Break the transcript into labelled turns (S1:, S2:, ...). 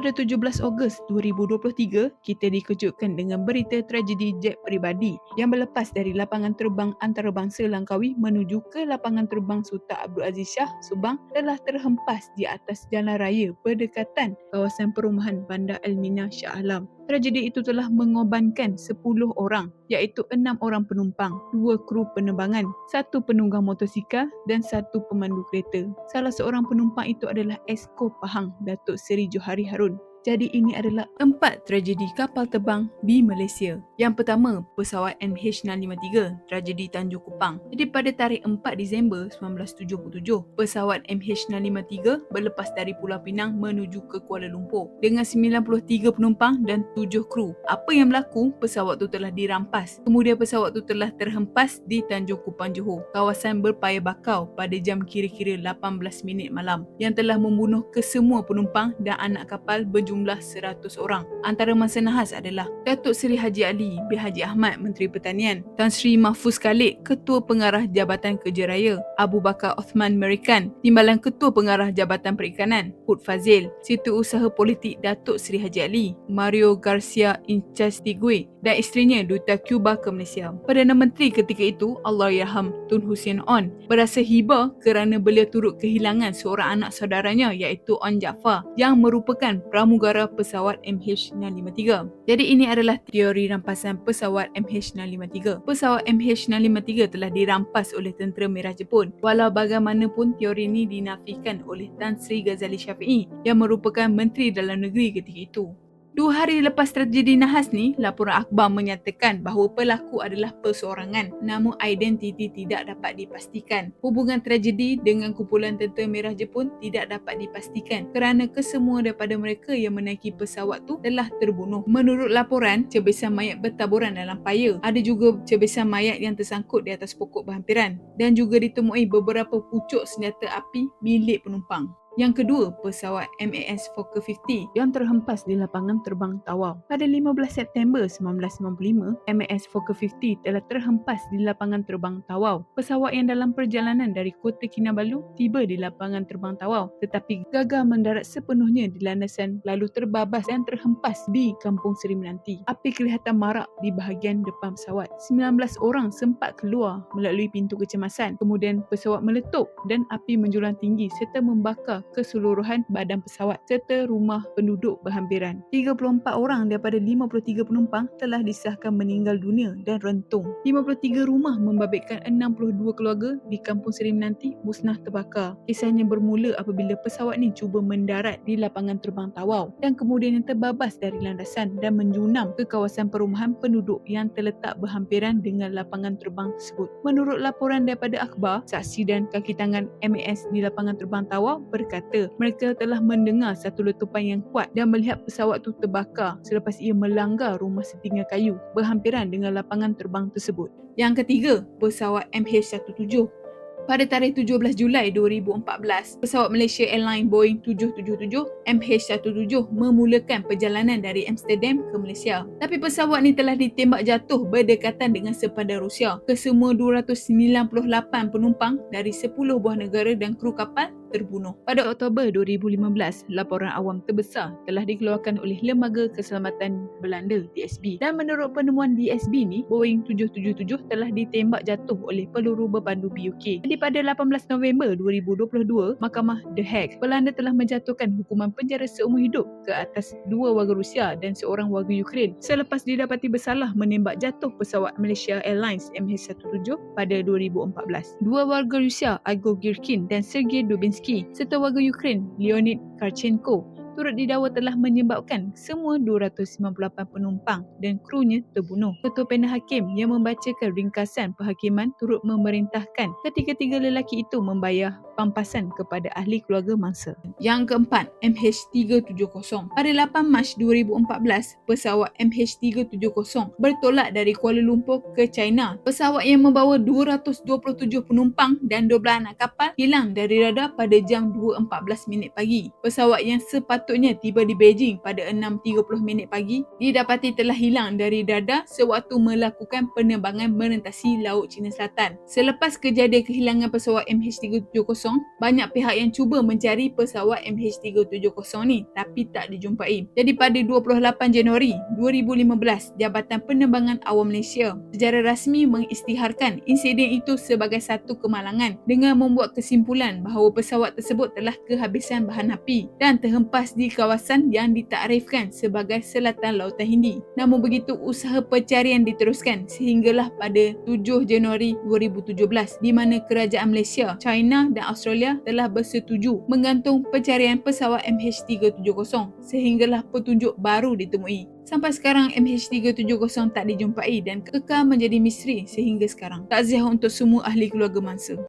S1: Pada 17 Ogos 2023, kita dikejutkan dengan berita tragedi jet peribadi yang berlepas dari lapangan terbang antarabangsa Langkawi menuju ke lapangan terbang Sultan Abdul Aziz Shah Subang telah terhempas di atas jalan raya berdekatan kawasan perumahan Bandar Elmina Shah Alam. Tragedi itu telah mengorbankan 10 orang, iaitu 6 orang penumpang, 2 kru penerbangan, 1 penunggang motosikal dan 1 pemandu kereta. Salah seorang penumpang itu adalah Esko Pahang, Datuk Seri Johari Harun. Jadi ini adalah 4 tragedi kapal terbang di Malaysia. Yang pertama, pesawat MH653, tragedi Tanjung Kupang. Jadi pada tarikh 4 Disember 1977, pesawat MH653 berlepas dari Pulau Pinang menuju ke Kuala Lumpur dengan 93 penumpang dan 7 kru. Apa yang berlaku? Pesawat itu telah dirampas. Kemudian pesawat itu telah terhempas di Tanjung Kupang, Johor, kawasan berpaya bakau pada jam kira-kira 18 minit malam yang telah membunuh kesemua penumpang dan anak kapal berjumlah 100 orang. Antara masa nahas adalah Datuk Seri Haji Ali bin Haji Ahmad, Menteri Pertanian, Tan Sri Mahfuz Khalid, Ketua Pengarah Jabatan Kerja Raya, Abu Bakar Othman Merican, Timbalan Ketua Pengarah Jabatan Perikanan, Hud Fazil, Setiausaha Politik Datuk Seri Haji Ali, Mario Garcia Incastigui dan isterinya Duta Cuba ke Malaysia. Perdana Menteri ketika itu, Allahyarham Tun Hussein On, berasa hibah kerana beliau turut kehilangan seorang anak saudaranya iaitu On Jaafar yang merupakan pramugara pesawat MH653. Jadi ini adalah teori rampasan pesawat MH653. Pesawat MH653 telah dirampas oleh Tentera Merah Jepun. Walau bagaimanapun teori ini dinafikan oleh Tan Sri Ghazali Shafi'i yang merupakan Menteri Dalam Negeri ketika itu. 2 hari lepas tragedi nahas ni, laporan akhbar menyatakan bahawa pelaku adalah perseorangan namun identiti tidak dapat dipastikan. Hubungan tragedi dengan kumpulan Tentera Merah Jepun tidak dapat dipastikan kerana kesemua daripada mereka yang menaiki pesawat tu telah terbunuh. Menurut laporan, cebisan mayat bertaburan dalam paya. Ada juga cebisan mayat yang tersangkut di atas pokok berhampiran dan juga ditemui beberapa pucuk senjata api milik penumpang. Yang kedua, pesawat MAS Fokker 50 yang terhempas di lapangan terbang Tawau. Pada 15 September 1995, MAS Fokker 50 telah terhempas di lapangan terbang Tawau. Pesawat yang dalam perjalanan dari Kota Kinabalu tiba di lapangan terbang Tawau tetapi gagal mendarat sepenuhnya di landasan lalu terbabas dan terhempas di Kampung Seri Menanti. Api kelihatan marak di bahagian depan pesawat. 19 orang sempat keluar melalui pintu kecemasan. Kemudian pesawat meletup dan api menjulang tinggi serta membakar keseluruhan badan pesawat serta rumah penduduk berhampiran. 34 orang daripada 53 penumpang telah disahkan meninggal dunia dan rentung. 53 rumah membabitkan 62 keluarga di Kampung Seri Menanti musnah terbakar. Kisahnya bermula apabila pesawat ni cuba mendarat di lapangan terbang Tawau dan kemudian terbabas dari landasan dan menjunam ke kawasan perumahan penduduk yang terletak berhampiran dengan lapangan terbang tersebut. Menurut laporan daripada akhbar, saksi dan kaki tangan MAS di lapangan terbang Tawau berkata mereka telah mendengar satu letupan yang kuat dan melihat pesawat itu terbakar selepas ia melanggar rumah setingga kayu berhampiran dengan lapangan terbang tersebut. Yang ketiga, pesawat MH17. Pada tarikh 17 Julai 2014, pesawat Malaysia Airlines Boeing 777 MH17 memulakan perjalanan dari Amsterdam ke Malaysia. Tapi pesawat ni telah ditembak jatuh berdekatan dengan sepadan Rusia. Kesemua 298 penumpang dari 10 buah negara dan kru kapal terbunuh. Pada Oktober 2015, laporan awam terbesar telah dikeluarkan oleh Lembaga Keselamatan Belanda DSB. Dan menurut penemuan DSB ni, Boeing 777 telah ditembak jatuh oleh peluru berpandu BUK. Jadi pada 18 November 2022, Mahkamah The Hague, Belanda telah menjatuhkan hukuman penjara seumur hidup ke atas 2 warga Rusia dan seorang warga Ukraine selepas didapati bersalah menembak jatuh pesawat Malaysia Airlines MH17 pada 2014. 2 warga Rusia, Igor Girkin dan Sergei Dubinsky, serta warga Ukraine, Leonid Karchenko, turut didakwa telah menyebabkan semua 298 penumpang dan krunya terbunuh. Ketua Panel Hakim yang membacakan ringkasan perhakiman turut memerintahkan ketiga-tiga lelaki itu membayar pampasan kepada ahli keluarga mangsa. Yang keempat, MH370. Pada 8 Mac 2014, pesawat MH370 bertolak dari Kuala Lumpur ke China. Pesawat yang membawa 227 penumpang dan 12 anak kapal hilang dari radar pada jam 2.14 minit pagi. Pesawat yang sepatutnya sepatutnya tiba di Beijing pada 6.30 pagi, didapati telah hilang dari radar sewaktu melakukan penerbangan merentasi Laut Cina Selatan. Selepas kejadian kehilangan pesawat MH370, banyak pihak yang cuba mencari pesawat MH370 ni tapi tak dijumpai. Jadi pada 28 Januari 2015, Jabatan Penerbangan Awam Malaysia secara rasmi mengisytiharkan insiden itu sebagai satu kemalangan dengan membuat kesimpulan bahawa pesawat tersebut telah kehabisan bahan api dan terhempas di kawasan yang ditakrifkan sebagai Selatan Lautan Hindi. Namun begitu, usaha pencarian diteruskan sehinggalah pada 7 Januari 2017 di mana kerajaan Malaysia, China dan Australia telah bersetuju menggantung pencarian pesawat MH370 sehinggalah petunjuk baru ditemui. Sampai sekarang MH370 tak dijumpai dan kekal menjadi misteri sehingga sekarang. Takziah untuk semua ahli keluarga mangsa.